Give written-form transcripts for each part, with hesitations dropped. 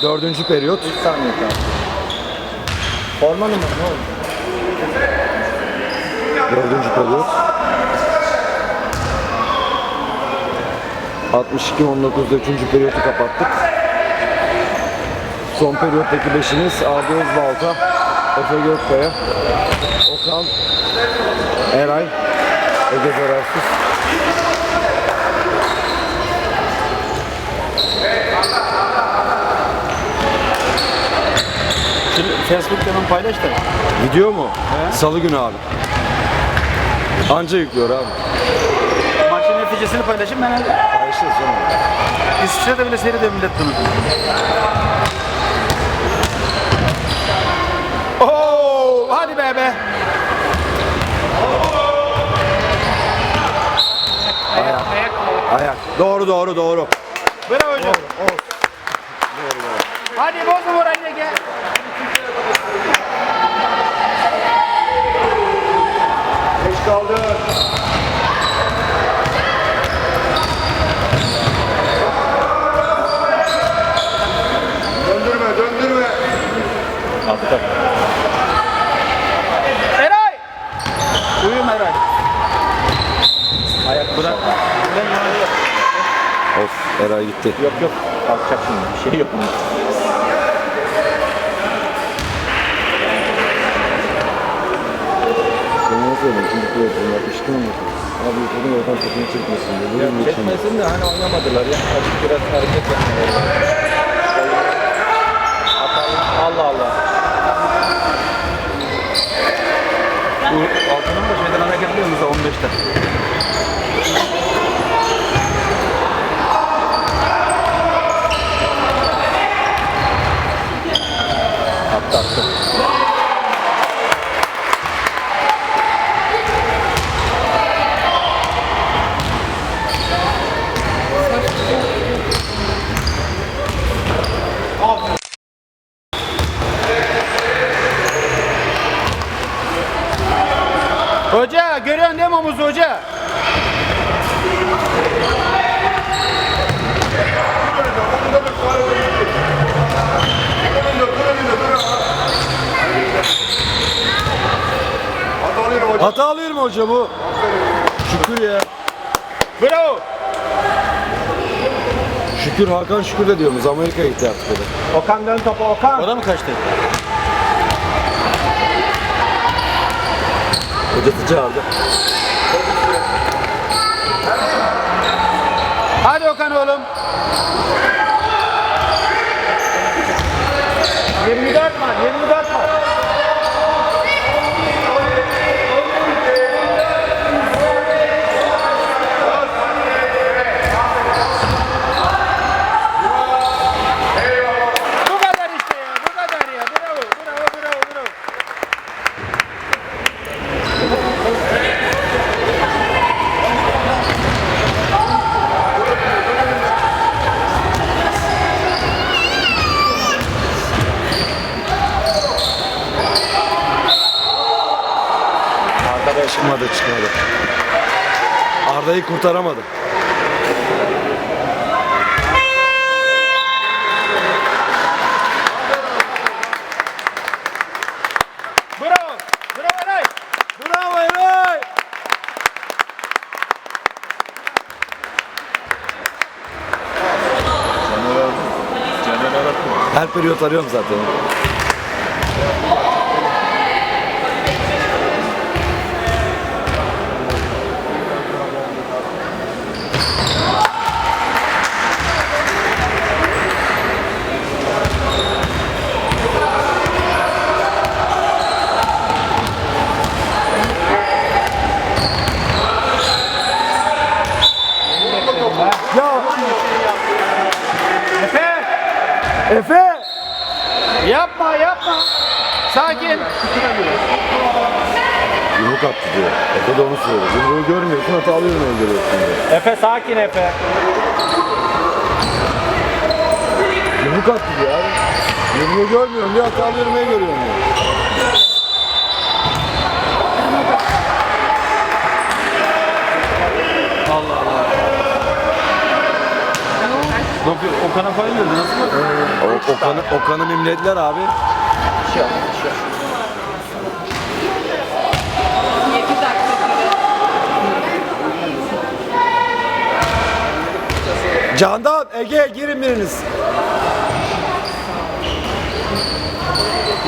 Dördüncü periyot. 3 saniye kaldı. Forma numara ne oldu? Dördüncü periyot. 62-19'da üçüncü periyotu kapattık. Son periyottaki beşimiz Arda Özbalta, Efe Gökkaya, Okan, Eray, Ege Zararsız. Şimdi Facebook'tan paylaş da. Video mu? He? Salı günü abi. Anca yüklüyor abi. Maçın neticesini paylaşayım ben. Paylaşırız canım. İsviçre'de bile seyrediyor millet bunu. Oo, hadi be. Ayak. Doğru. Bravo hocam. Hadi bozma moralini Ege. Geç kaldı. Döndürme. Attı. Eray! Uyum Eray. Ayak bırak. Of, Eray gitti. Yok. Kalkacak şimdi. Bir şey yok. Ben ne söyleyeyim? Şimdi bu yapmıştım mı? Abi bunu oradan topunu çekmesin diye. Ya çekmesin de hani oynamadılar ya. Azıcık biraz hareket yapmaları. Allah. Bu altının da şeyden hareketliyor mu 15'te? Attı. Hoca görüyorsun değil mi omuzu hoca? Hata alıyor mu hoca bu? Şükür ya. Bravo. Şükür Hakan Şükür de diyoruz. Amerika'ya gitti artık o da. Okan dön topa Okan. O da mı kaçtı? Hocası çağırdı. Hadi Okan oğlum. 24 var. Bu kadar işte ya. Bu kadar ya. Bravo. Çıkmadı. Arda'yı kurtaramadı. Bravo Eray. Bravo Eray! Her periyot arıyorum zaten. Efe! Yapma. Sakin. Yumruk attı diyor. Efe de onu söylüyor. Yumruğu görmüyorsun, hata alıyorsun öldürüyorsun diyor. Efe sakin Efe. Yumruk attı diyor abi. Yumruğu görmüyorum diyor, hata alıyorum görüyorum diyor. Allah. Yok yok Okan'a koymuyordu nasıl mı? Okan'ı mimlediler abi. 7 dakika süre. Candan, Ege girin biriniz.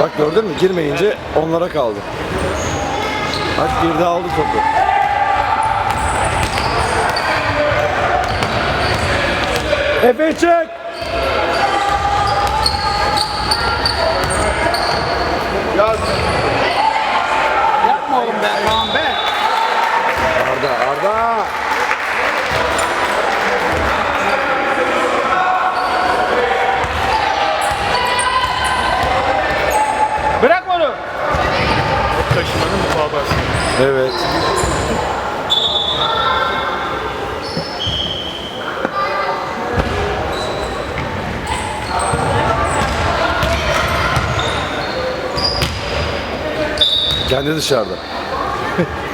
Bak gördün mü? Girmeyince onlara kaldı. Bak girdi aldı topu. Efe çek. Yapma oğlum be tamam be. Arda. Bırak onu. Taşımanın muhabası. Evet. Kendi dışarıda.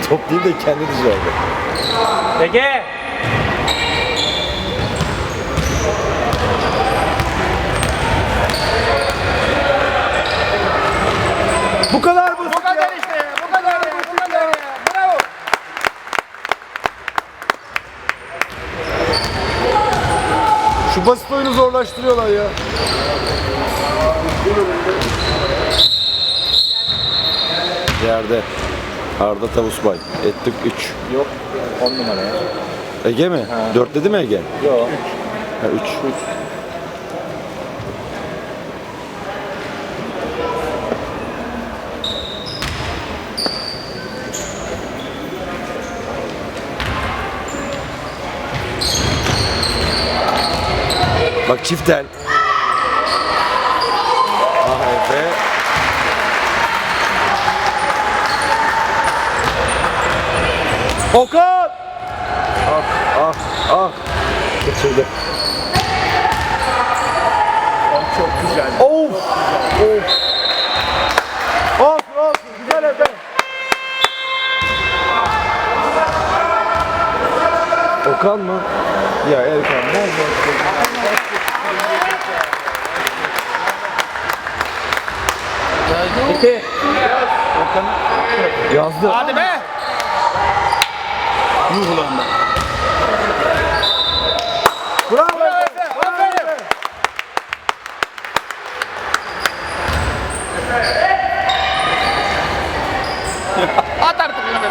Top değil de kendi dışarıda. Ege. Bu kadar basit. Bu kadar işte. Bu kadar ya. Bu kadar ya. Bravo. Şu basit oyunu zorlaştırıyorlar ya. Yerde. Arda Tavusbay. Ettik 3. Yok 10 numara ya. Ege mi? 4 dedi mi Ege? Yok. Ha 3. Bak çiftel. Ah Efe. Okan! Ah. Kaçırdı. Çok güzel. Of! Olsun. Güzel Efe. Okan mı? Ya Erkan ne oldu? Bitti. Okan'ı. Yazdı. Hadi be. Yuh ulan be. Bravo Efe, aferin. At artık bunu be.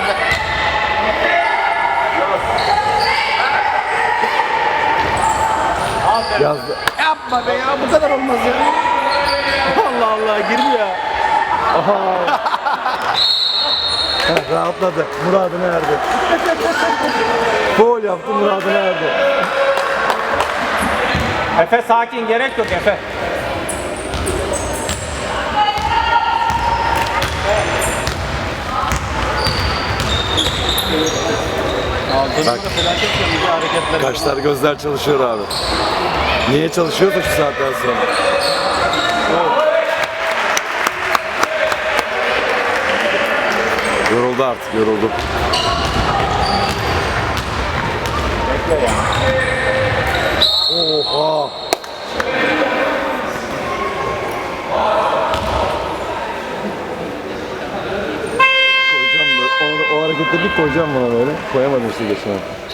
Yazdı. Yapma be ya bu kadar olmaz ya. Allah Allah girmiyor. Rahatladı. Muradına erdi. Gol yaptı, muradına erdi. Efe sakin gerek yok Efe. Bak. Felaket bir hareketler. Kaşlar gözler çalışıyor abi. Niye çalışıyorsa şu saatten sonra. Yoruldu artık, yoruldu. Oha! Koyacağım böyle. O hareketleri bir koyacağım buna böyle. Koyamadım işte geçen hafta.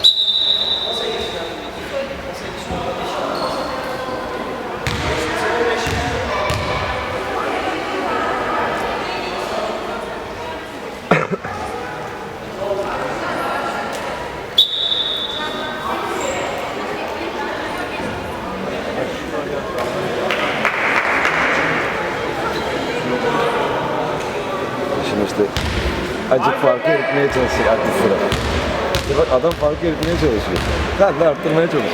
Şimdi işte acık farkı eritmeye çalışıyor artık sıra. İşte bak adam farkı eritmeye çalışıyor. Sen de arttırmaya çalış.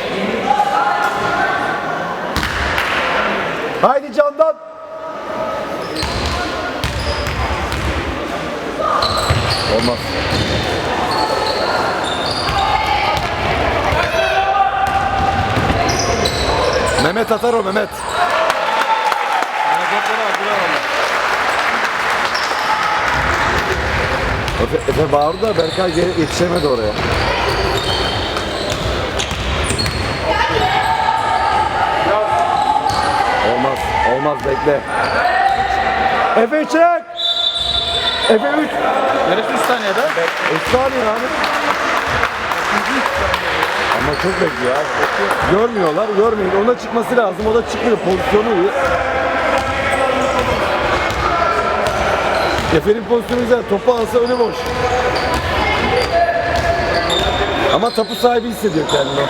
Haydi Candan! Olmaz. Mehmet atar o Mehmet. Hareketleri var bravo. Efe bağırdı da Berkay yetişemedi oraya. olmaz bekle. Efe çek. Efe 3. Neresi 3 saniyede? 3 saniye abi. Ama çok bekliyor abi. Görmüyorlar, görmeyin. Ona çıkması lazım. O da çıkmıyor. Pozisyonu iyi. Efe'nin pozisyonu güzel. Topu alsa önü boş. Ama tapu sahibi hissediyor kendini.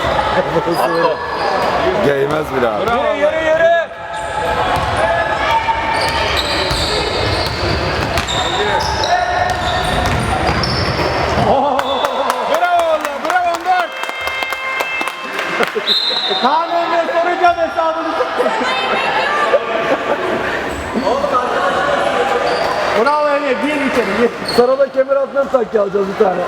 Değmez bile abi. Yürü. Bravo Allah, bravo Önder. Kaan Önder soracağım hesabını. Bravo Emre, gir içeri, gir. Sana da kemer altına takki alacağız bir tane.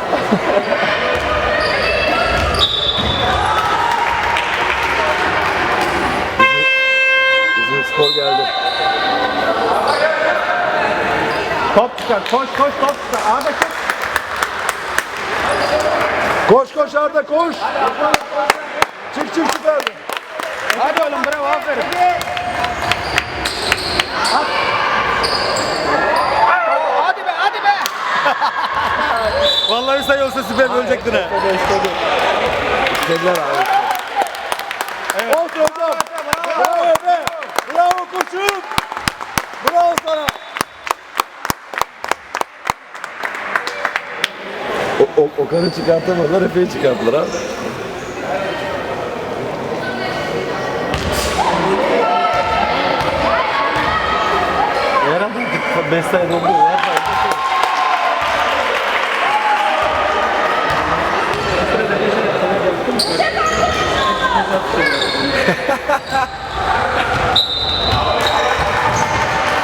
Bizim skor geldi. Top çıkar, koş top çıkar. Arda koş. Koş Arda koş. Çık süper. Hadi oğlum, bravo, aferin. Hadi be. Vallahi sayı olsa süper ölecektin ha. İstediler abi. Olsun hocam. Bravo Efe. Bravo koçum. Bravo sana. Okan'ı çıkartamadılar, Efe'yi çıkarttılar abi. Herhalde 5 sayı doldu.